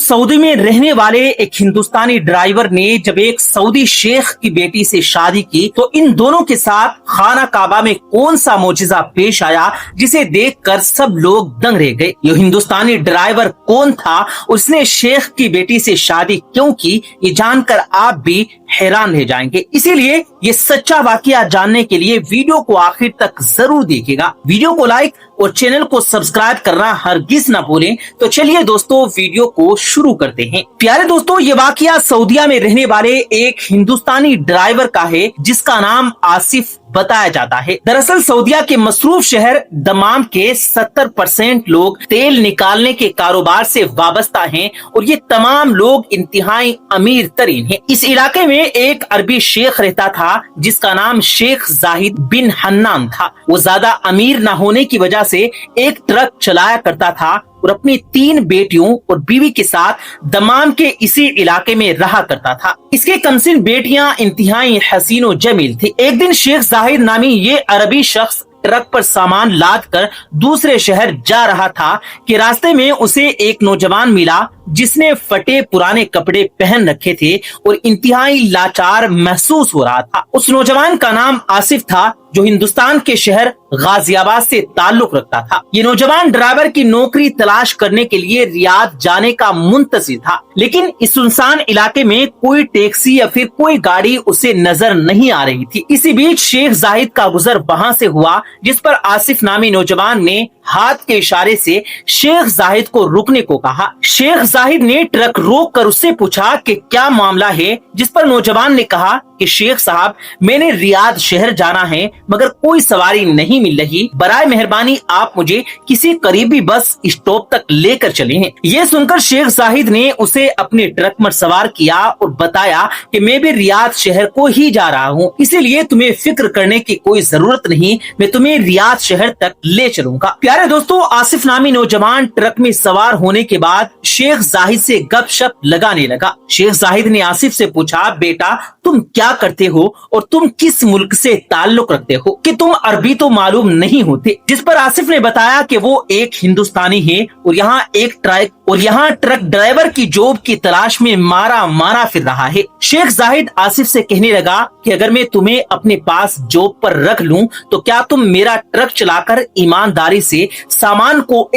Saudi में रहने वाले एक हिंदुस्तानी ड्राइवर ने जब एक सऊदी शेख की बेटी से शादी की तो इन दोनों के साथ खाना काबा में कौन सा मोजिजा पेश आया जिसे देखकर सब लोग दंग रह गए। ये हिंदुस्तानी ड्राइवर कौन था, उसने शेख की बेटी से शादी क्यों की, ये जानकर आप भी हैरान रह जाएंगे। इसीलिए ये सच्चा वाकया जानने के लिए वीडियो को आखिर तक जरूर देखिएगा। वीडियो को लाइक और चैनल को सब्सक्राइब करना हरगिज ना भूलें। तो चलिए दोस्तों वीडियो को शुरू करते हैं। प्यारे दोस्तों, ये वाकया सऊदीया में रहने वाले एक हिंदुस्तानी ड्राइवर का है जिसका नाम आसिफ बताया जाता है। दरअसल सऊदीया के मसरूफ शहर दमाम के 70% लोग तेल निकालने के कारोबार से वाबस्ता हैं और ये तमाम लोग इंतहाई अमीर तरीन हैं। इस इलाके में एक अरबी शेख रहता था जिसका नाम शेख जाहिद बिन हन्नान था। वो ज्यादा अमीर न होने की वजह से एक ट्रक चलाया करता था और अपनी 3 बेटियों और बीवी के साथ दमाम के इसी इलाके में रहा करता था। इसके कमसिन बेटियां इंतहाई हसीनो जमील थी। एक दिन शेख जाहिद नामी ये अरबी शख्स ट्रक पर सामान लाद कर दूसरे शहर जा रहा था कि रास्ते में उसे एक नौजवान मिला जिसने फटे पुराने कपड़े पहन रखे थे और इंतहाई लाचार महसूस हो रहा था। उस नौजवान का नाम आसिफ था जो हिंदुस्तान के शहर गाजियाबाद से ताल्लुक रखता था। ये नौजवान ड्राइवर की नौकरी तलाश करने के लिए रियाद जाने का मुंतजिर था, लेकिन इस सुनसान इलाके में कोई टैक्सी या फिर कोई गाड़ी उसे नजर नहीं आ रही थी। इसी बीच शेख जाहिद का गुजर वहां से हुआ जिस पर आसिफ नामी नौजवान ने हाथ के इशारे से शेख जाहिद को रुकने को कहा। शेख जाहिद ने ट्रक रोक कर उससे पूछा कि क्या मामला है, जिस पर नौजवान ने कहा कि शेख साहब, मैंने रियाद शहर जाना है मगर कोई सवारी नहीं मिल रही, बराए मेहरबानी आप मुझे किसी करीबी बस स्टॉप तक लेकर चले हैं। ये सुनकर शेख जाहिद ने उसे अपने ट्रक में सवार किया और बताया कि मैं भी रियाद शहर को ही जा रहा हूँ, इसीलिए तुम्हें फिक्र करने की कोई जरूरत नहीं, मैं तुम्हें रियाद शहर तक ले चलूंगा। प्यारे दोस्तों, आसिफ नामी नौजवान ट्रक में सवार होने के बाद शेख जाहिद से गपशप लगाने लगा। शेख जाहिद ने आसिफ से पूछा, बेटा तुम क्या करते हो और तुम किस मुल्क से ताल्लुक रखते हो कि तुम अरबी तो मालूम नहीं होते। जिस पर आसिफ ने बताया कि वो एक हिंदुस्तानी है और यहाँ ट्रक ड्राइवर की जॉब की तलाश में मारा फिर रहा है। शेख जाहिद आसिफ से कहने लगा कि अगर मैं तुम्हें अपने पास जॉब पर रख लूं तो क्या तुम मेरा ट्रक चलाकर ईमानदारी से सामान को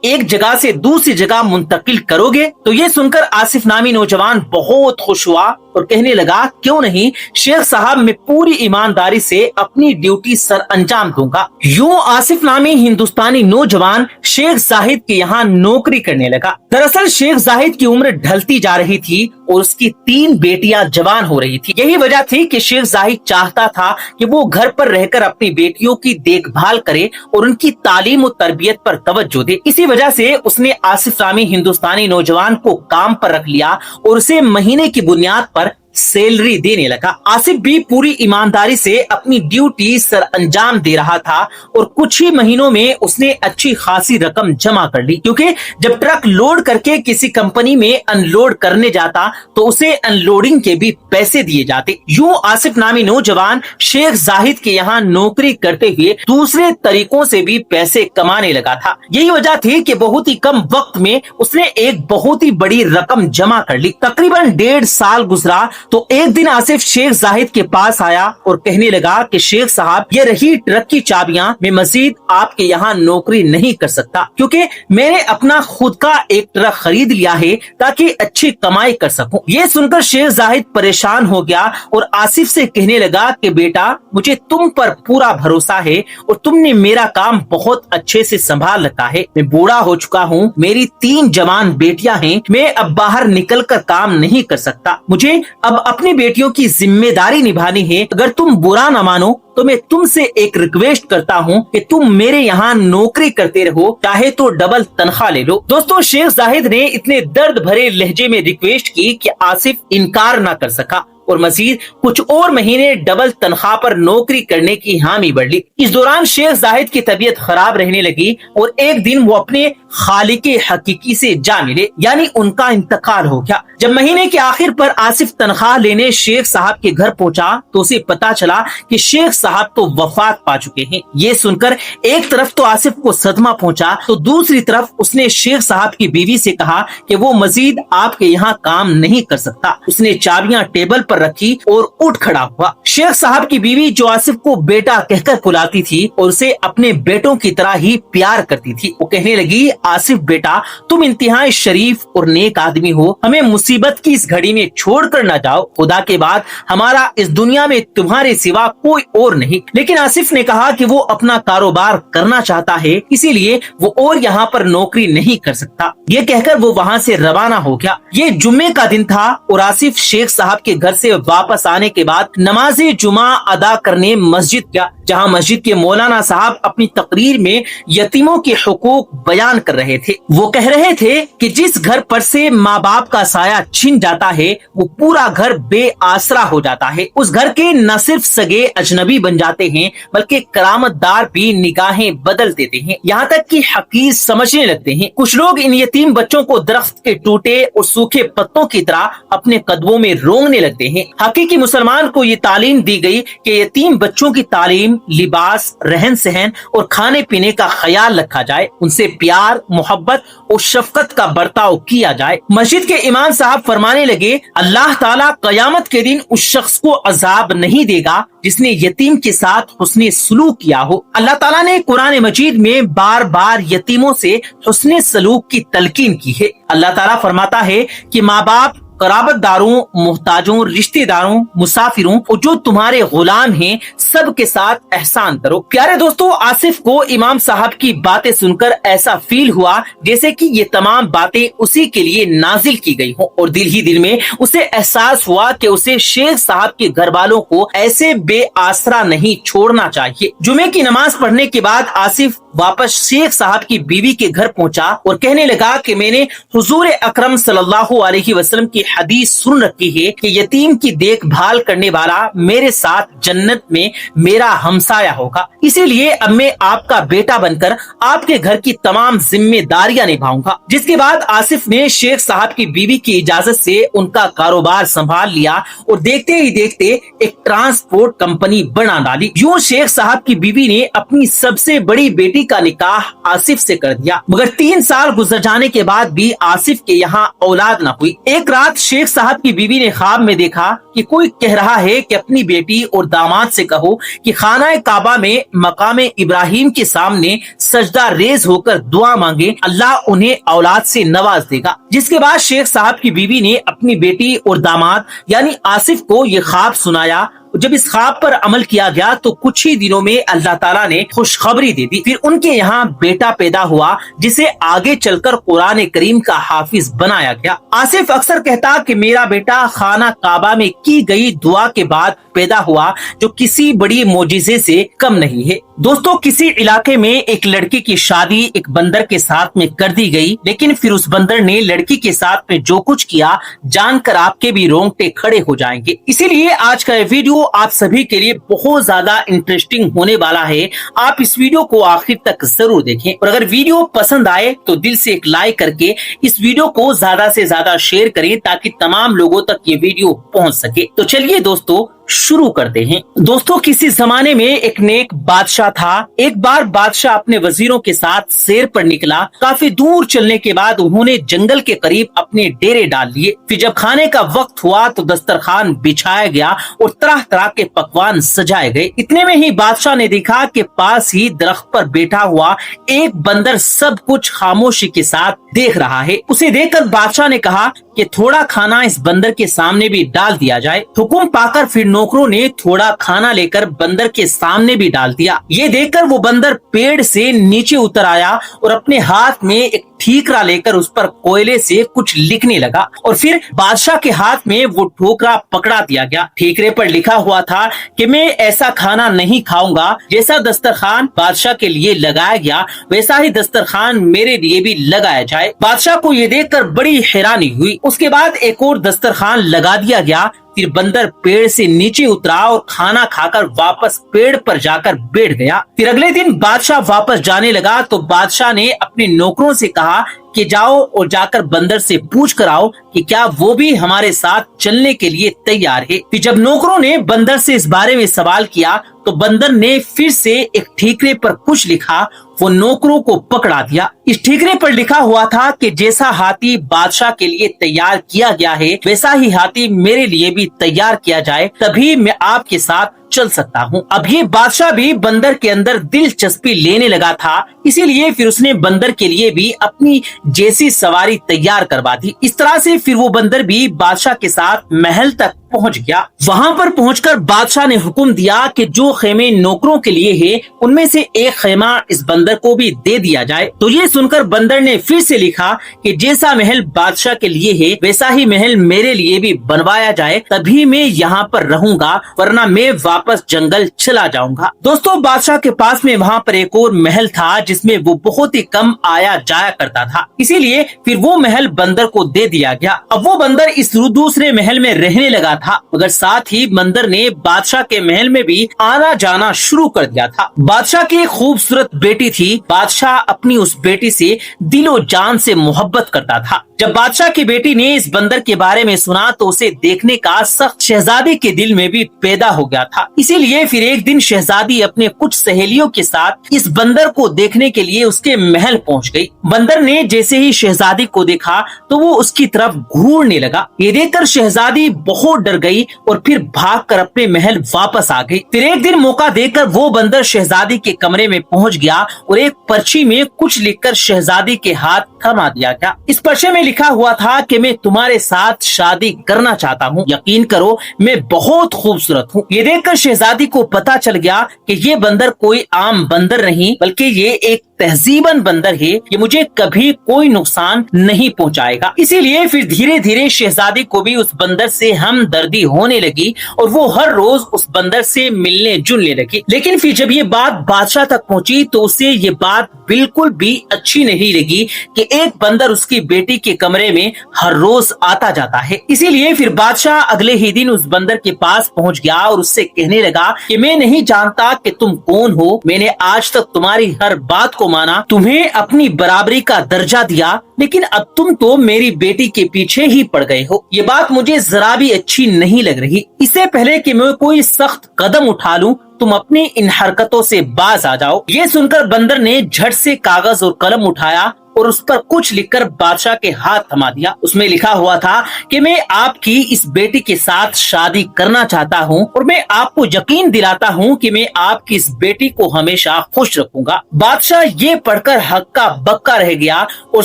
एक जगह से दूसरी जगह मुंतकिल करोगे। तो ये सुनकर आसिफ नामी नौजवान बहुत खुश हुआ और कहने लगा, क्यों नहीं शेख साहब, मैं पूरी ईमानदारी से अपनी ड्यूटी सर अंजाम दूंगा। यूं आसिफ नामी हिंदुस्तानी नौजवान शेख जाहिद के यहाँ नौकरी करने लगा। दरअसल शेख जाहिद की उम्र ढलती जा रही थी और उसकी 3 बेटियां जवान हो रही थी। यही वजह थी कि शेख जाहिद चाहता था कि वो घर पर रहकर अपनी बेटियों की देखभाल करे और उनकी तालीम और तरबियत पर तवज्जो दे। इसी वजह से उसने आसिफ नामी हिंदुस्तानी नौजवान को काम पर रख लिया और उसे महीने की बुनियाद पर सैलरी देने लगा। आसिफ भी पूरी ईमानदारी से अपनी ड्यूटी सर अंजाम दे रहा था और कुछ ही महीनों में उसने अच्छी खासी रकम जमा कर ली, क्योंकि जब ट्रक लोड करके किसी कंपनी में अनलोड करने जाता तो उसे अनलोडिंग के भी पैसे दिए जाते। यूं आसिफ नामी नौजवान शेख जाहिद के यहाँ नौकरी करते हुए दूसरे तरीकों से भी पैसे कमाने लगा था। यही वजह थी कि बहुत ही कम वक्त में उसने एक बहुत ही बड़ी रकम जमा कर ली। तकरीबन 1.5 साल गुजरा तो एक दिन आसिफ शेख जाहिद के पास आया और कहने लगा कि शेख साहब, ये रही ट्रक की चाबियां, मैं मजीद आपके यहाँ नौकरी नहीं कर सकता क्योंकि मैंने अपना खुद का एक ट्रक खरीद लिया है ताकि अच्छी कमाई कर सकूं। ये सुनकर शेख जाहिद परेशान हो गया और आसिफ से कहने लगा कि बेटा, मुझे तुम पर पूरा भरोसा है और तुमने मेरा काम बहुत अच्छे से संभाल रखा है। मैं बूढ़ा हो चुका हूँ, मेरी 3 जवान बेटियां हैं, मैं अब बाहर निकल कर काम नहीं कर सकता, मुझे अब अपनी बेटियों की जिम्मेदारी निभानी है। अगर तुम बुरा न मानो तो मैं तुमसे एक रिक्वेस्ट करता हूँ कि तुम मेरे यहाँ नौकरी करते रहो, चाहे तो डबल तनख्वाह ले लो। दोस्तों, शेख जाहिद ने इतने दर्द भरे लहजे में रिक्वेस्ट की कि आसिफ इनकार न कर सका اور مزید کچھ اور مہینے ڈبل تنخواہ پر نوکری کرنے کی حامی بڑھ لی۔ اس دوران شیخ زاہد کی طبیعت خراب رہنے لگی اور ایک دن وہ اپنے خالق حقیقی سے جا ملے، یعنی ان کا انتقال ہو گیا۔ جب مہینے کے آخر پر آصف تنخواہ لینے شیخ صاحب کے گھر پہنچا تو اسے پتا چلا کہ شیخ صاحب تو وفات پا چکے ہیں۔ یہ سن کر ایک طرف تو آصف کو صدمہ پہنچا تو دوسری طرف اس نے شیخ صاحب کی بیوی سے کہا کہ وہ مزید آپ کے یہاں کام نہیں کر سکتا۔ اس نے چابیاں ٹیبل پر رکھی اور اٹھ کھڑا ہوا۔ شیخ صاحب کی بیوی جو آصف کو بیٹا کہہ کر بلاتی تھی اور اسے اپنے بیٹوں کی طرح ہی پیار کرتی تھی، وہ کہنے لگی، آصف بیٹا تم انتہائی شریف اور نیک آدمی ہو، ہمیں مصیبت کی اس گھڑی میں چھوڑ کر نہ جاؤ، خدا کے بعد ہمارا اس دنیا میں تمہارے سوا کوئی اور نہیں۔ لیکن آصف نے کہا کہ وہ اپنا کاروبار کرنا چاہتا ہے، اسی لیے وہ اور یہاں پر نوکری نہیں کر سکتا۔ یہ کہہ کر وہ وہاں سے روانہ ہو گیا۔ یہ جمعے کا دن تھا اور آصف شیخ صاحب کے گھر سے واپس آنے کے بعد نماز جمعہ ادا کرنے مسجد گیا، جہاں مسجد کے مولانا صاحب اپنی تقریر میں یتیموں کے حقوق بیان کر رہے تھے۔ وہ کہہ رہے تھے کہ جس گھر پر سے ماں باپ کا سایہ چھن جاتا ہے وہ پورا گھر بے آسرا ہو جاتا ہے۔ اس گھر کے نہ صرف سگے اجنبی بن جاتے ہیں بلکہ کرامت دار بھی نگاہیں بدل دیتے ہیں، یہاں تک کہ حقیر سمجھنے لگتے ہیں۔ کچھ لوگ ان یتیم بچوں کو درخت کے ٹوٹے اور سوکھے پتوں کی طرح اپنے قدموں میں رونگنے لگتے ہیں۔ حقیقی مسلمان کو یہ تعلیم دی گئی کہ یتیم بچوں کی تعلیم، لباس، رہن سہن اور کھانے پینے کا خیال رکھا جائے، ان سے پیار، محبت اور شفقت کا برتاؤ کیا جائے۔ مسجد کے امام صاحب فرمانے لگے، اللہ تعالیٰ قیامت کے دن اس شخص کو عذاب نہیں دے گا جس نے یتیم کے ساتھ حسن سلوک کیا ہو۔ اللہ تعالیٰ نے قرآن مجید میں بار بار یتیموں سے حسن سلوک کی تلقین کی ہے۔ اللہ تعالیٰ فرماتا ہے کہ ماں باپ، قرابت داروں، محتاجوں، رشتہ داروں، مسافروں اور جو تمہارے غلام ہیں سب کے ساتھ احسان کرو۔ پیارے دوستو، آصف کو امام صاحب کی باتیں سن کر ایسا فیل ہوا جیسے کہ یہ تمام باتیں اسی کے لیے نازل کی گئی ہوں، اور دل ہی دل میں اسے احساس ہوا کہ اسے شیخ صاحب کے گھر والوں کو ایسے بے آسرا نہیں چھوڑنا چاہیے۔ جمعے کی نماز پڑھنے کے بعد آصف واپس شیخ صاحب کی بیوی کے گھر پہنچا اور کہنے لگا کہ میں نے حضور اکرم صلی اللہ علیہ وسلم کی حدیث سن رکھی ہے کہ یتیم کی دیکھ بھال کرنے والا میرے ساتھ جنت میں میرا ہمسایہ ہوگا، اسی لیے اب میں آپ کا بیٹا بن کر آپ کے گھر کی تمام ذمہ داریاں نبھاؤں گا۔ جس کے بعد آصف نے شیخ صاحب کی بیوی کی اجازت سے ان کا کاروبار سنبھال لیا اور دیکھتے ہی دیکھتے ایک ٹرانسپورٹ کمپنی بنا ڈالی۔ یوں شیخ صاحب کی بیوی نے اپنی سب سے بڑی بیٹی کا نکاح آصف سے کر دیا، مگر 3 سال گزر جانے کے بعد بھی آصف کے یہاں اولاد نہ ہوئی۔ ایک رات شیخ صاحب کی بیوی نے خواب میں دیکھا کہ کوئی کہہ رہا ہے کہ اپنی بیٹی اور داماد سے کہو کہ خانہ کعبہ میں مقام ابراہیم کے سامنے سجدہ ریز ہو کر دعا مانگے، اللہ انہیں اولاد سے نواز دے گا۔ جس کے بعد شیخ صاحب کی بیوی نے اپنی بیٹی اور داماد یعنی آصف کو یہ خواب سنایا۔ جب اس خواب پر عمل کیا گیا تو کچھ ہی دنوں میں اللہ تعالیٰ نے خوشخبری دے دی۔ پھر ان کے یہاں بیٹا پیدا ہوا جسے آگے چل کر قرآن کریم کا حافظ بنایا گیا۔ آصف اکثر کہتا کہ میرا بیٹا خانہ کعبہ میں کی گئی دعا کے بعد پیدا ہوا، جو کسی بڑی معجزے سے کم نہیں ہے۔ دوستو، کسی علاقے میں ایک لڑکی کی شادی ایک بندر کے ساتھ میں کر دی گئی، لیکن پھر اس بندر نے لڑکی کے ساتھ میں جو کچھ کیا جان کر آپ کے بھی رونگٹے کھڑے ہو جائیں گے۔ اسی لیے آج کا یہ ویڈیو آپ سبھی کے لیے بہت زیادہ انٹرسٹنگ ہونے والا ہے۔ آپ اس ویڈیو کو آخر تک ضرور دیکھیں، اور اگر ویڈیو پسند آئے تو دل سے ایک لائک کر کے اس ویڈیو کو زیادہ سے زیادہ شیئر کریں تاکہ تمام لوگوں تک یہ ویڈیو پہنچ سکے۔ تو چلیے دوستو شروع کرتے ہیں۔ دوستو، کسی زمانے میں ایک نیک بادشاہ تھا۔ ایک بار بادشاہ اپنے وزیروں کے ساتھ سیر پر نکلا۔ کافی دور چلنے کے بعد انہوں نے جنگل کے قریب اپنے ڈیرے ڈال لیے۔ پھر جب کھانے کا وقت ہوا تو دسترخوان بچھایا گیا اور طرح طرح کے پکوان سجائے گئے۔ اتنے میں ہی بادشاہ نے دیکھا کہ پاس ہی درخت پر بیٹھا ہوا ایک بندر سب کچھ خاموشی کے ساتھ دیکھ رہا ہے۔ اسے دیکھ کر بادشاہ نے کہا کہ تھوڑا کھانا اس بندر کے سامنے بھی ڈال دیا جائے۔ حکم پا کر پھر نوکروں نے تھوڑا کھانا لے کر بندر کے سامنے بھی ڈال دیا۔ یہ دیکھ کر وہ بندر پیڑ سے نیچے اتر آیا اور اپنے ہاتھ میں ایک ٹھیکرا لے کر اس پر کوئلے سے کچھ لکھنے لگا، اور پھر بادشاہ کے ہاتھ میں وہ ٹھوکرا پکڑا دیا گیا۔ ٹھیکرے پر لکھا ہوا تھا کہ میں ایسا کھانا نہیں کھاؤں گا، جیسا دسترخوان بادشاہ کے لیے لگایا گیا ویسا ہی دسترخوان میرے لیے بھی لگایا جائے۔ بادشاہ کو یہ دیکھ کر بڑی حیرانی ہوئی۔ اس کے بعد ایک اور دسترخوان لگا دیا گیا۔ फिर बंदर पेड़ से नीचे उतरा और खाना खाकर वापस पेड़ पर जाकर बैठ गया। फिर अगले दिन बादशाह वापस जाने लगा तो बादशाह ने अपने नौकरों से कहा कि जाओ और जाकर बंदर से पूछ कर आओ कि क्या वो भी हमारे साथ चलने के लिए तैयार है। फिर जब नौकरों ने बंदर से इस बारे में सवाल किया तो बंदर ने फिर से एक ठीकरे पर कुछ लिखा, वो नौकरों को पकड़ा दिया। इस ठीकरे पर लिखा हुआ था कि जैसा हाथी बादशाह के लिए तैयार किया गया है वैसा ही हाथी मेरे लिए भी तैयार किया जाए, तभी मैं आपके साथ चल सकता हूँ। अब ये बादशाह भी बंदर के अंदर दिलचस्पी लेने लगा था, इसीलिए फिर उसने बंदर के लिए भी अपनी जैसी सवारी तैयार करवा दी। इस तरह से फिर वो बंदर भी बादशाह के साथ महल तक पहुंच गया। वहां पर पहुंचकर बादशाह ने हुक्म दिया कि जो खेमे नौकरों के लिए है उनमें से एक खेमा इस बंदर को भी दे दिया जाए। तो ये सुनकर बंदर ने फिर से लिखा कि जैसा महल बादशाह के लिए है वैसा ही महल मेरे लिए भी बनवाया जाए, तभी मैं यहाँ पर रहूंगा, वरना मैं वापस जंगल चला जाऊंगा। दोस्तों, बादशाह के पास में वहाँ पर एक और महल था जिसमें वो बहुत ही कम आया जाया करता था, इसीलिए फिर वो महल बंदर को दे दिया गया। अब वो बंदर इस दूसरे महल में रहने लगा था, मगर साथ ही बंदर ने बादशाह के महल में भी आना जाना शुरू कर दिया था। बादशाह की एक खूबसूरत बेटी थी। बादशाह अपनी उस बेटी से दिलो जान से मोहब्बत करता था। जब बादशाह की बेटी ने इस बंदर के बारे में सुना तो उसे देखने का सख्त शहजादी के दिल में भी पैदा हो गया था। इसीलिए फिर एक दिन शहजादी अपने कुछ सहेलियों के साथ इस बंदर को देखने के लिए उसके महल पहुंच गई। बंदर ने जैसे ही शहजादी को देखा तो वो उसकी तरफ घूरने लगा। ये देखकर शहजादी बहुत डर गई और फिर भागकर अपने महल वापस आ गई। फिर एक दिन मौका देकर वो बंदर शहजादी के कमरे में पहुंच गया और एक पर्ची में कुछ लिखकर शहजादी के हाथ थमा दिया गया। इस पर्चे में लिखा हुआ था कि मैं तुम्हारे साथ शादी करना चाहता हूँ, यकीन करो मैं बहुत खूबसूरत हूँ। ये देखकर शहजादी को पता चल गया कि ये बंदर कोई आम बंदर नहीं बल्कि ये एक तहजीबन बंदर है, ये मुझे कभी कोई नुकसान नहीं पहुंचाएगा। इसीलिए फिर धीरे धीरे शहजादी को भी उस बंदर से हमदर्दी होने लगी और वो हर रोज उस बंदर से मिलने जुलने लगी। लेकिन फिर जब ये बात बादशाह तक पहुंची तो उसे ये बात बिल्कुल भी अच्छी नहीं लगी कि एक बंदर उसकी बेटी के कमरे में हर रोज आता जाता है। इसीलिए फिर बादशाह अगले ही दिन उस बंदर के पास पहुंच गया और उससे कहने लगा कि मैं नहीं जानता कि तुम कौन हो, मैंने आज तक तुम्हारी हर बात को माना, तुम्हें अपनी बराबरी का दर्जा दिया, लेकिन अब तुम तो मेरी बेटी के पीछे ही पड़ गए हो। ये बात मुझे जरा भी अच्छी नहीं लग रही। इससे पहले कि मैं कोई सख्त कदम उठा लूं तुम अपनी इन हरकतों से बाज आ जाओ। ये सुनकर बंदर ने झट से कागज और कलम उठाया और उस पर कुछ लिखकर बादशाह के हाथ थमा दिया। उसमें लिखा हुआ था कि मैं आपकी इस बेटी के साथ शादी करना चाहता हूँ और मैं आपको यकीन दिलाता हूँ कि मैं आपकी इस बेटी को हमेशा खुश रखूंगा। बादशाह ये पढ़कर हक्का बक्का रह गया और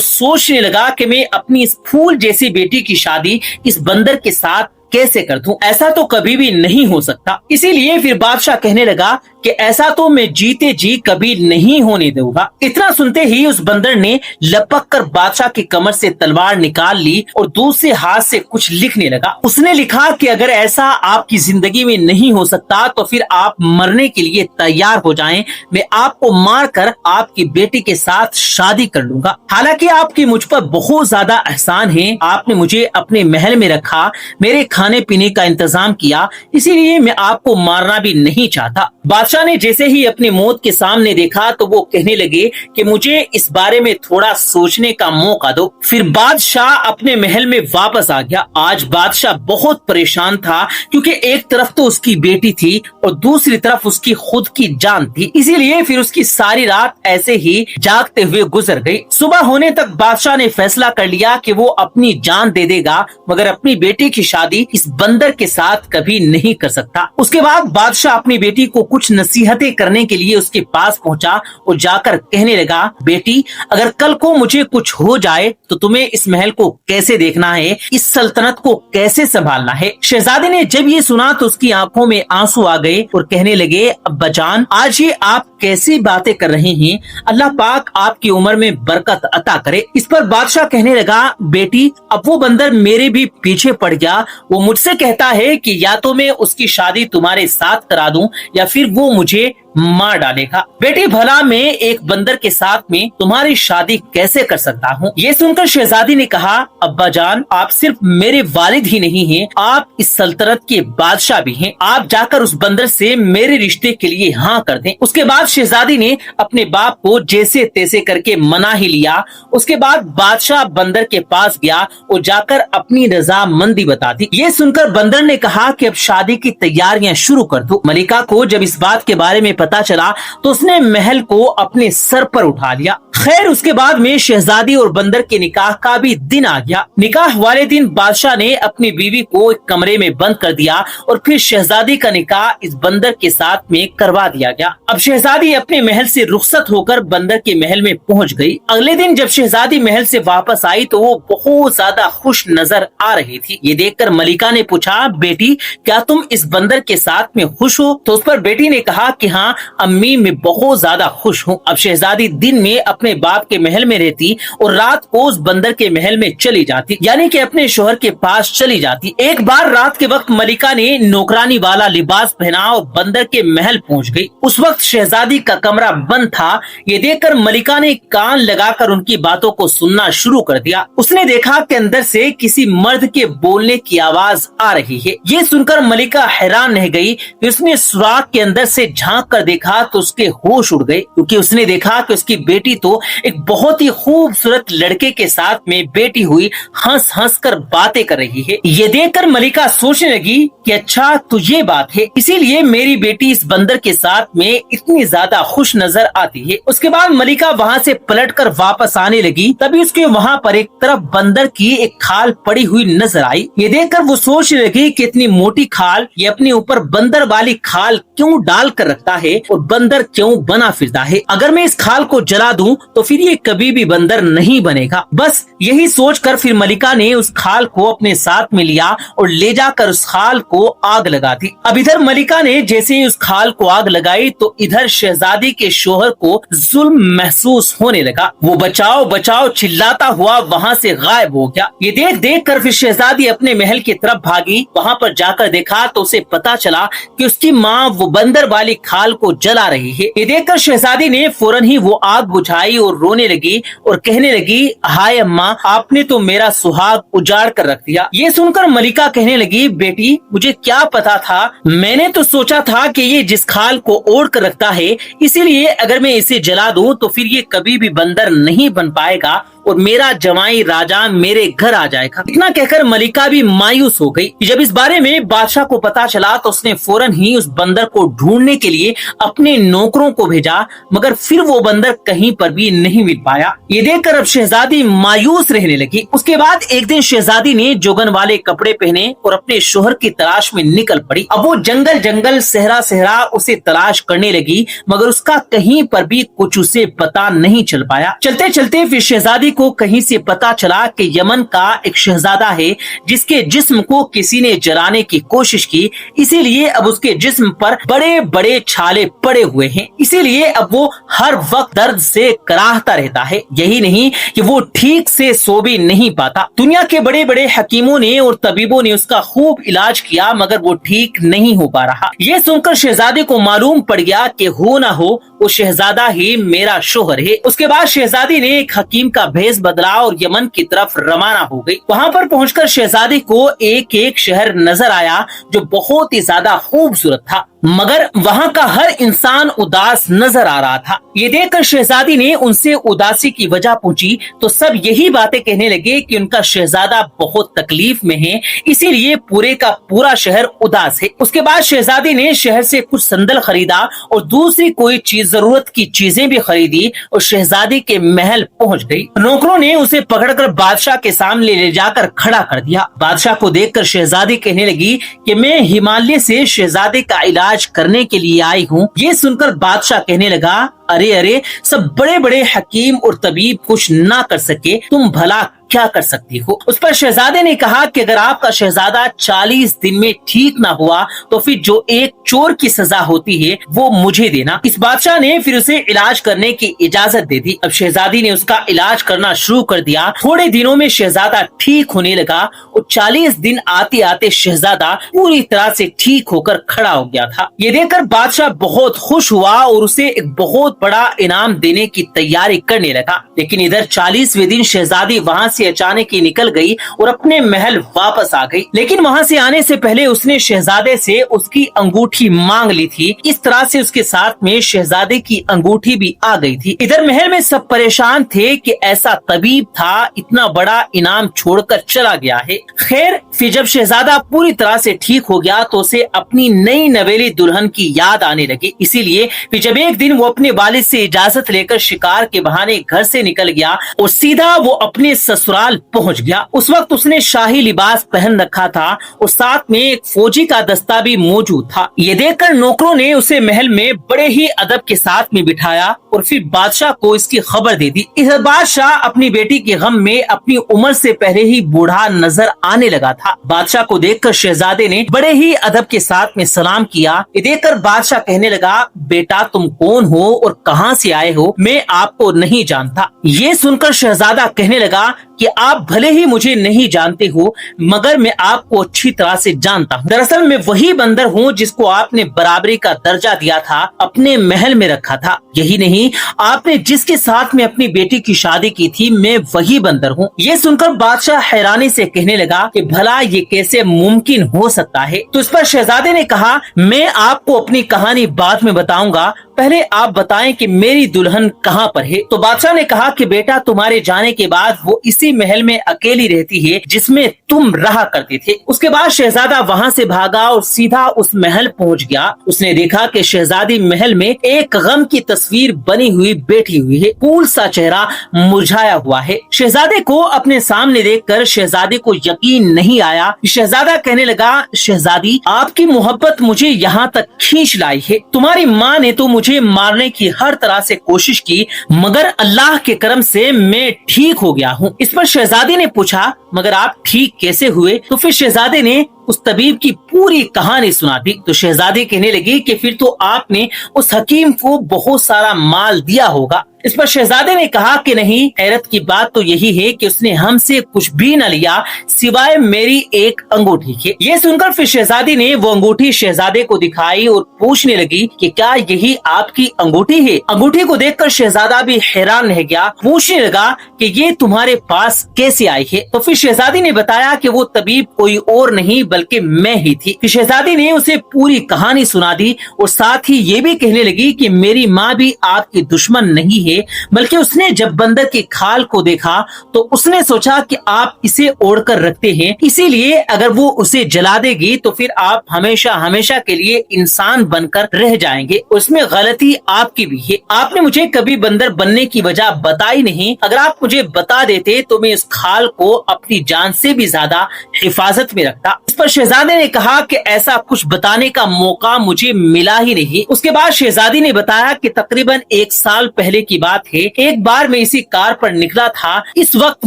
सोचने लगा कि मैं अपनी इस फूल जैसी बेटी की शादी इस बंदर के साथ कैसे कर दूं, ऐसा तो कभी भी नहीं हो सकता। इसीलिए फिर बादशाह कहने लगा कि ऐसा तो मैं जीते जी कभी नहीं होने दूंगा। इतना सुनते ही उस बंदर ने लपक कर बादशाह की कमर से तलवार निकाल ली और दूसरे हाथ से कुछ लिखने लगा। उसने लिखा कि अगर ऐसा आपकी जिंदगी में नहीं हो सकता तो फिर आप मरने के लिए तैयार हो जाएं, मैं आपको मार कर आपकी बेटी के साथ शादी कर लूंगा। हालांकि आपकी मुझ पर बहुत ज्यादा एहसान है, आपने मुझे अपने महल में रखा, मेरे खाने पीने का इंतजाम किया, इसीलिए मैं आपको मारना भी नहीं चाहता। बादशाह ने जैसे ही अपनी मौत के सामने देखा तो वो कहने लगे कि मुझे इस बारे में थोड़ा सोचने का मौका दो। फिर बादशाह अपने महल में वापस आ गया। आज बादशाह बहुत परेशान था क्योंकि एक तरफ तो उसकी बेटी थी और दूसरी तरफ उसकी खुद की जान थी। इसीलिए फिर उसकी सारी रात ऐसे ही जागते हुए गुजर गई। सुबह होने तक बादशाह ने फैसला कर लिया कि वो अपनी जान दे देगा मगर अपनी बेटी की शादी इस बंदर के साथ कभी नहीं कर सकता। उसके बाद बादशाह अपनी बेटी को कुछ नसीहतें करने के लिए उसके पास पहुंचा और जाकर कहने लगा, बेटी अगर कल को मुझे कुछ हो जाए तो तुम्हें इस महल को कैसे देखना है, इस सल्तनत को कैसे संभालना है। शहजादी ने जब ये सुना तो उसकी आंखों में आंसू आ गए और कहने लगे, अब्बाजान आज ये आप कैसी बातें कर रहे हैं, अल्लाह पाक आपकी उम्र में बरकत अता करे। इस पर बादशाह कहने लगा, बेटी अब वो बंदर मेरे भी पीछे पड़ गया, वो मुझसे कहता है कि या तो मैं उसकी शादी तुम्हारे साथ करा दूं या फिर वो मुझे मार डालेगा। बेटी भला मैं एक बंदर के साथ में तुम्हारी शादी कैसे कर सकता हूँ। ये सुनकर शहजादी ने कहा, अब्बा जान आप सिर्फ मेरे वालिद ही नहीं हैं, आप इस सल्तनत के बादशाह भी हैं। आप जाकर उस बंदर से मेरे रिश्ते के लिए हाँ कर दें। उसके बाद शहजादी ने अपने बाप को जैसे तैसे करके मना ही लिया। उसके बाद बादशाह बंदर के पास गया और जाकर अपनी रजामंदी बता दी। ये सुनकर बंदर ने कहा कि अब शादी की तैयारियां शुरू कर दो। मलिका को जब इस बात के बारे में पता चला तो उसने महल को अपने सर पर उठा लिया। खैर उसके बाद में शहजादी और बंदर के निकाह का भी दिन आ गया। निकाह वाले दिन बादशाह ने अपनी बीवी को एक कमरे में बंद कर दिया और फिर शहजादी का निकाह इस बंदर के साथ में करवा दिया गया। अब शहजादी अपने महल से रुखसत होकर बंदर के महल में पहुंच गई। अगले दिन जब शहजादी महल से वापस आई तो वो बहुत ज्यादा खुश नजर आ रही थी। ये देखकर मलिका ने पूछा, बेटी क्या तुम इस बंदर के साथ में खुश हो? तो उस पर बेटी ने कहा कि हाँ अम्मी मैं बहुत ज्यादा खुश हूँ। अब शहजादी दिन में अपने बाप के महल में रहती और रात को उस बंदर के महल में चली जाती, यानी कि अपने शोहर के पास चली जाती। एक बार रात के वक्त मलिका ने नौकरानी वाला लिबास पहना और बंदर के महल पहुंच गई। उस वक्त शहजादी का कमरा बंद था। ये देखकर मलिका ने कान लगाकर उनकी बातों को सुनना शुरू कर दिया। उसने देखा कि अंदर से किसी मर्द के बोलने की आवाज आ रही है। ये सुनकर मलिका हैरान रह गई कि उसने सुराख के अंदर से झांक कर देखा तो उसके होश उड़ गए, क्योंकि उसने देखा कि उसकी बेटी तो एक बहुत ही खूबसूरत लड़के के साथ में बैठी हुई हंस हंस कर बातें कर रही है। ये देखकर मलिका सोचने लगी कि अच्छा तो ये बात है, इसीलिए मेरी बेटी इस बंदर के साथ में इतनी ज्यादा खुश नजर आती है। उसके बाद मलिका वहाँ से पलटकर वापस आने लगी। तभी उसके वहाँ पर एक तरफ बंदर की एक खाल पड़ी हुई नजर आई। ये देखकर वो सोचने लगी कि इतनी मोटी खाल ये अपने ऊपर बंदर वाली खाल क्यों डाल कर रखता है और बंदर क्यों बना फिरता है। अगर मैं इस खाल को जला दूं तो फिर ये कभी भी बंदर नहीं बनेगा। बस यही सोचकर फिर मलिका ने उस खाल को अपने साथ में लिया और ले जाकर उस खाल को आग लगा दी। अब इधर मलिका ने जैसे ही उस खाल को आग लगाई तो इधर शहजादी के शोहर को जुल्म महसूस होने लगा। वो बचाओ बचाओ चिल्लाता हुआ वहाँ से गायब हो गया। ये देख कर फिर शहजादी अपने महल की तरफ भागी। वहाँ पर जाकर देखा तो उसे पता चला कि उसकी माँ वो बंदर वाली खाल को जला रही है। ये देखकर शहजादी ने फौरन ही वो आग बुझाई और रोने लगी और कहने लगी, हाय अम्मा आपने तो मेरा सुहाग उजाड़ कर रख दिया। ये सुनकर मलिका कहने लगी, बेटी मुझे क्या पता था, मैंने तो सोचा था कि ये जिस खाल को ओढ़ कर रखता है इसीलिए अगर मैं इसे जला दूं तो फिर ये कभी भी बंदर नहीं बन पाएगा और मेरा जवाई राजा मेरे घर आ जाएगा। इतना कहकर मलिका भी मायूस हो गई। जब इस बारे में बादशाह को पता चला तो उसने फौरन ही उस बंदर को ढूंढने के लिए अपने नौकरों को भेजा, मगर फिर वो बंदर कहीं पर भी नहीं मिल पाया। ये देखकर अब शहजादी मायूस रहने लगी। उसके बाद एक दिन शहजादी ने जोगन वाले कपड़े पहने और अपने शोहर की तलाश में निकल पड़ी। अब वो जंगल जंगल सहरा सहरा उसे तलाश करने लगी, मगर उसका कहीं पर भी कुछ उसे पता नहीं चल पाया। चलते चलते फिर शहजादी को कहीं से पता चला कि यमन का एक शहजादा है जिसके जिस्म को किसी ने जलाने की कोशिश की, इसीलिए अब उसके जिस्म पर बड़े बड़े छाले पड़े हुए हैं। इसीलिए अब वो हर वक्त दर्द से कराहता रहता है। यही नहीं कि वो ठीक से सो भी नहीं पाता। दुनिया के बड़े बड़े हकीमों ने और तबीबों ने उसका खूब इलाज किया, मगर वो ठीक नहीं हो पा रहा। ये सुनकर शहजादे को मालूम पड़ गया कि हो ना हो वो शहजादा ही मेरा शोहर है। उसके बाद शहजादी ने एक हकीम का भेष बदला और यमन की तरफ रवाना हो गई। वहाँ पर पहुंचकर शहजादी को एक एक शहर नजर आया जो बहुत ही ज्यादा खूबसूरत था, मगर वहाँ का हर इंसान उदास नजर आ रहा था। ये देखकर शहजादी ने उनसे उदासी की वजह पूछी तो सब यही बातें कहने लगे कि उनका शहजादा बहुत तकलीफ में है, इसीलिए पूरे का पूरा शहर उदास है। उसके बाद शहजादी ने शहर से कुछ संदल खरीदा और दूसरी कोई चीज जरूरत की चीजें भी खरीदी और शहजादी के महल पहुंच गई। नौकरों ने उसे पकड़कर बादशाह के सामने ले जाकर खड़ा कर दिया। बादशाह को देखकर शहजादी कहने लगी कि मैं हिमालय से शहजादे का इलाज करने के लिए आई हूँ। ये सुनकर बादशाह कहने लगा, अरे अरे, सब बड़े बड़े हकीम और तबीब कुछ ना कर सके, तुम भला क्या कर सकती हो। उस पर शहजादे ने कहा कि अगर आपका शहजादा 40 दिन में ठीक ना हुआ तो फिर जो एक चोर की सजा होती है वो मुझे देना। इस बादशाह ने फिर उसे इलाज करने की इजाजत दे दी। अब शहजादी ने उसका इलाज करना शुरू कर दिया। थोड़े दिनों में शहजादा ठीक होने लगा और 40 दिन आते आते शहजादा पूरी तरह से ठीक होकर खड़ा हो गया था। ये देखकर बादशाह बहुत खुश हुआ और उसे एक बहुत बड़ा इनाम देने की तैयारी करने लगा। लेकिन इधर 40वें दिन शहजादी वहाँ से अचानक ही निकल गई और अपने महल वापस आ गई। लेकिन वहाँ से आने से पहले उसने शहजादे से उसकी अंगूठी मांग ली थी। इस तरह से उसके साथ में शहजादे की अंगूठी भी आ गई थी। इधर महल में सब परेशान थे कि ऐसा तबीब था, इतना बड़ा इनाम छोड़कर चला गया है। खैर, फिर जब शहजादा पूरी तरह से ठीक हो गया तो उसे अपनी नई नवेली दुल्हन की याद आने लगी। इसीलिए फिर जब एक दिन वो अपने वालिद से इजाजत लेकर शिकार के बहाने घर से निकल गया और सीधा वो अपने ससुराल पहुंच गया। उस वक्त उसने शाही लिबास पहन रखा था और साथ में एक फौजी का दस्ता भी मौजूद था। ये देखकर नौकरों ने उसे महल में बड़े ही अदब के साथ में बिठाया और फिर बादशाह को इसकी खबर दे दी। इस बादशाह अपनी बेटी के गम में अपनी उम्र से पहले ही बूढ़ा नजर आने लगा था। बादशाह को देखकर शहजादे ने बड़े ही अदब के साथ में सलाम किया। ये देखकर बादशाह कहने लगा, बेटा तुम कौन हो और कहाँ से आए हो, मैं आपको नहीं जानता। ये सुनकर शहजादा कहने लगा कि आप भले ही मुझे नहीं जानते हो मगर मैं आपको अच्छी तरह से जानता हूँ। दरअसल मैं वही बंदर हूँ जिसको आपने बराबरी का दर्जा दिया था, अपने महल में रखा था। यही नहीं, आपने जिसके साथ में अपनी बेटी की शादी की थी मैं वही बंदर हूँ। ये सुनकर बादशाह हैरानी से कहने लगा कि भला ये कैसे मुमकिन हो सकता है। तो इस पर शहजादे ने कहा, मैं आपको अपनी कहानी बाद में बताऊंगा, पहले आप बताएं कि मेरी दुल्हन कहाँ पर है। तो बादशाह ने कहा कि बेटा तुम्हारे जाने के बाद वो इसी महल में अकेली रहती है जिसमें तुम रहा करते थे। उसके बाद शहजादा वहाँ से भागा और सीधा उस महल पहुँच गया। उसने देखा कि शहजादी महल में एक गम की तस्वीर बनी हुई बैठी हुई है, फूल सा चेहरा मुरझाया हुआ है। शहजादे को अपने सामने देखकर शहजादे को यकीन नहीं आया। शहजादा कहने लगा, शहजादी आपकी मोहब्बत मुझे यहाँ तक खींच लाई है। तुम्हारी माँ ने तो मुझे मारने की हर तरह से कोशिश की मगर अल्लाह के करम से मैं ठीक हो गया हूँ। इस पर शहजादी ने पूछा, मगर आप ठीक कैसे हुए? तो फिर शहजादे ने उस तबीब की पूरी कहानी सुना दी। तो शहजादी कहने लगी कि फिर तो आपने उस हकीम को बहुत सारा माल दिया होगा। इस पर शहजादे ने कहा कि नहीं, हैरत की बात तो यही है कि उसने हमसे कुछ भी न लिया सिवाय मेरी एक अंगूठी के। ये सुनकर फिर शहजादी ने वो अंगूठी शहजादे को दिखाई और पूछने लगी कि क्या यही आपकी अंगूठी है? अंगूठी को देखकर शहजादा भी हैरान रह गया, पूछने लगा कि ये तुम्हारे पास कैसे आई है? तो फिर शहजादी ने बताया कि वो तबीब कोई और नहीं बल्कि मैं ही थी। फिर शहजादी ने उसे पूरी कहानी सुना दी और साथ ही ये भी कहने लगी कि मेरी माँ भी आपकी दुश्मन नहीं है, बल्कि उसने जब बंदर की खाल को देखा तो उसने सोचा कि आप इसे ओढ़कर रखते हैं, इसीलिए अगर वो उसे जला देगी तो फिर आप हमेशा हमेशा के लिए इंसान बनकर रह जाएंगे। उसमें गलती आपकी भी है, आपने मुझे कभी बंदर बनने की वजह बताई नहीं। अगर आप मुझे बता देते तो मैं इस खाल को अपनी जान से भी ज्यादा हिफाजत में रखता। इस पर शहजादे ने कहा कि ऐसा कुछ बताने का मौका मुझे मिला ही नहीं। उसके बाद शहजादी ने बताया कि तकरीबन 1 साल पहले की बात है, एक बार मैं इसी कार पर निकला था। इस वक्त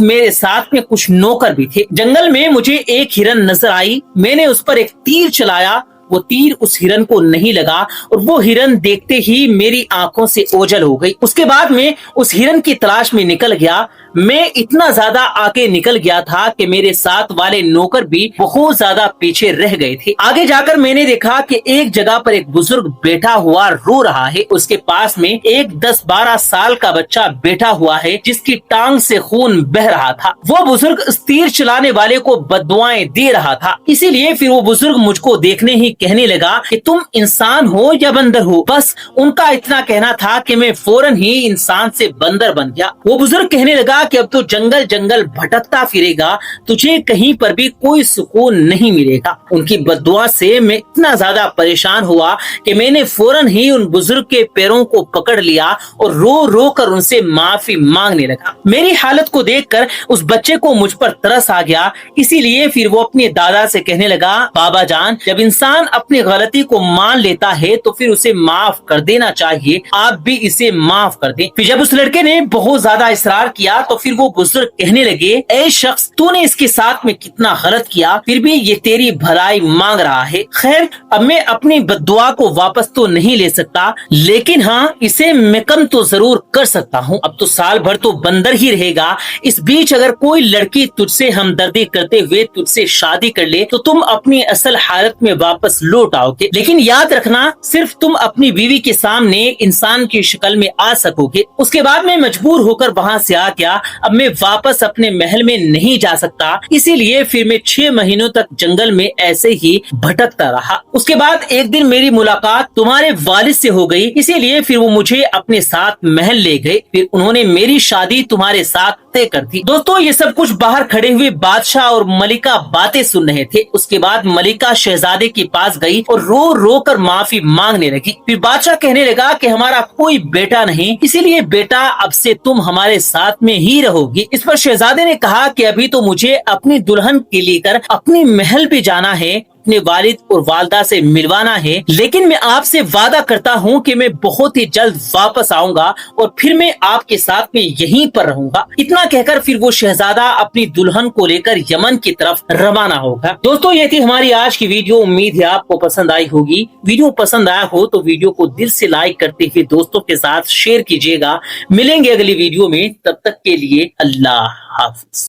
मेरे साथ में कुछ नौकर भी थे। जंगल में मुझे एक हिरन नजर आई, मैंने उस पर एक तीर चलाया, वो तीर उस हिरन को नहीं लगा और वो हिरन देखते ही मेरी आंखों से ओझल हो गई। उसके बाद मैं उस हिरन की तलाश में निकल गया। मैं इतना ज्यादा आगे निकल गया था कि मेरे साथ वाले नौकर भी बहुत ज्यादा पीछे रह गए थे। आगे जाकर मैंने देखा कि एक जगह पर एक बुजुर्ग बैठा हुआ रो रहा है। उसके पास में एक 10-12 साल का बच्चा बैठा हुआ है जिसकी टांग से खून बह रहा था। वो बुजुर्ग इस तीर चलाने वाले को बद्दुआएं दे रहा था। इसीलिए फिर वो बुजुर्ग मुझको देखने ही कहने लगा कि तुम इंसान हो या बंदर हो? बस उनका इतना कहना था कि मैं फौरन ही इंसान से बंदर बन गया। वो बुजुर्ग कहने लगा کہ اب تو جنگل جنگل بھٹکتا پھرے گا, تجھے کہیں پر بھی کوئی سکون نہیں ملے گا. ان کی بددعا سے میں اتنا زیادہ پریشان ہوا کہ میں نے فوراً ہی ان بزرگ کے پیروں کو پکڑ لیا اور رو رو کر ان سے معافی مانگنے لگا. میری حالت کو دیکھ کر اس بچے کو مجھ پر ترس آ گیا, اسی لیے پھر وہ اپنے دادا سے کہنے لگا, بابا جان, جب انسان اپنی غلطی کو مان لیتا ہے تو پھر اسے معاف کر دینا چاہیے, آپ بھی اسے معاف کر دیں. پھر جب اس لڑکے نے بہت زیادہ اصرار کیا تو پھر وہ بزرگ کہنے لگے, اے شخص, تو نے اس کے ساتھ میں کتنا غلط کیا, پھر بھی یہ تیری بھلائی مانگ رہا ہے. خیر, اب میں اپنی بددعا کو واپس تو نہیں لے سکتا, لیکن ہاں اسے میں کم تو ضرور کر سکتا ہوں. اب تو سال بھر تو بندر ہی رہے گا, اس بیچ اگر کوئی لڑکی تجھ سے ہمدردی کرتے ہوئے تجھ سے شادی کر لے تو تم اپنی اصل حالت میں واپس لوٹ آؤ گے. لیکن یاد رکھنا, صرف تم اپنی بیوی کے سامنے انسان کی شکل میں آ سکو گے. اس کے بعد میں مجبور ہو کر وہاں سے آ گیا. اب میں واپس اپنے محل میں نہیں جا سکتا, اسی لیے پھر میں 6 مہینوں تک جنگل میں ایسے ہی بھٹکتا رہا. اس کے بعد ایک دن میری ملاقات تمہارے والد سے ہو گئی, اسی لیے پھر وہ مجھے اپنے ساتھ محل لے گئے. پھر انہوں نے میری شادی تمہارے ساتھ طے کر دی. دوستو, یہ سب کچھ باہر کھڑے ہوئے بادشاہ اور ملکہ باتیں سن رہے تھے. اس کے بعد ملکہ شہزادے کے پاس گئی اور رو رو کر معافی مانگنے لگی. پھر بادشاہ کہنے لگا کہ ہمارا کوئی بیٹا نہیں, اسی لیے بیٹا اب سے تم ہمارے ساتھ میں ہی رہو گی. اس پر شہزادے نے کہا کہ ابھی تو مجھے اپنی دلہن کے لے کر اپنی محل پہ جانا ہے, اپنے والد اور والدہ سے ملوانا ہے, لیکن میں آپ سے وعدہ کرتا ہوں کہ میں بہت ہی جلد واپس آؤں گا اور پھر میں آپ کے ساتھ میں یہیں پر رہوں گا. اتنا کہہ کر پھر وہ شہزادہ اپنی دلہن کو لے کر یمن کی طرف روانہ ہوگا. دوستو, یہ تھی ہماری آج کی ویڈیو. امید ہے آپ کو پسند آئی ہوگی. ویڈیو پسند آیا ہو تو ویڈیو کو دل سے لائک کرتے ہوئے دوستوں کے ساتھ شیئر کیجیے گا. ملیں گے اگلی ویڈیو میں, تب تک کے لیے اللہ حافظ.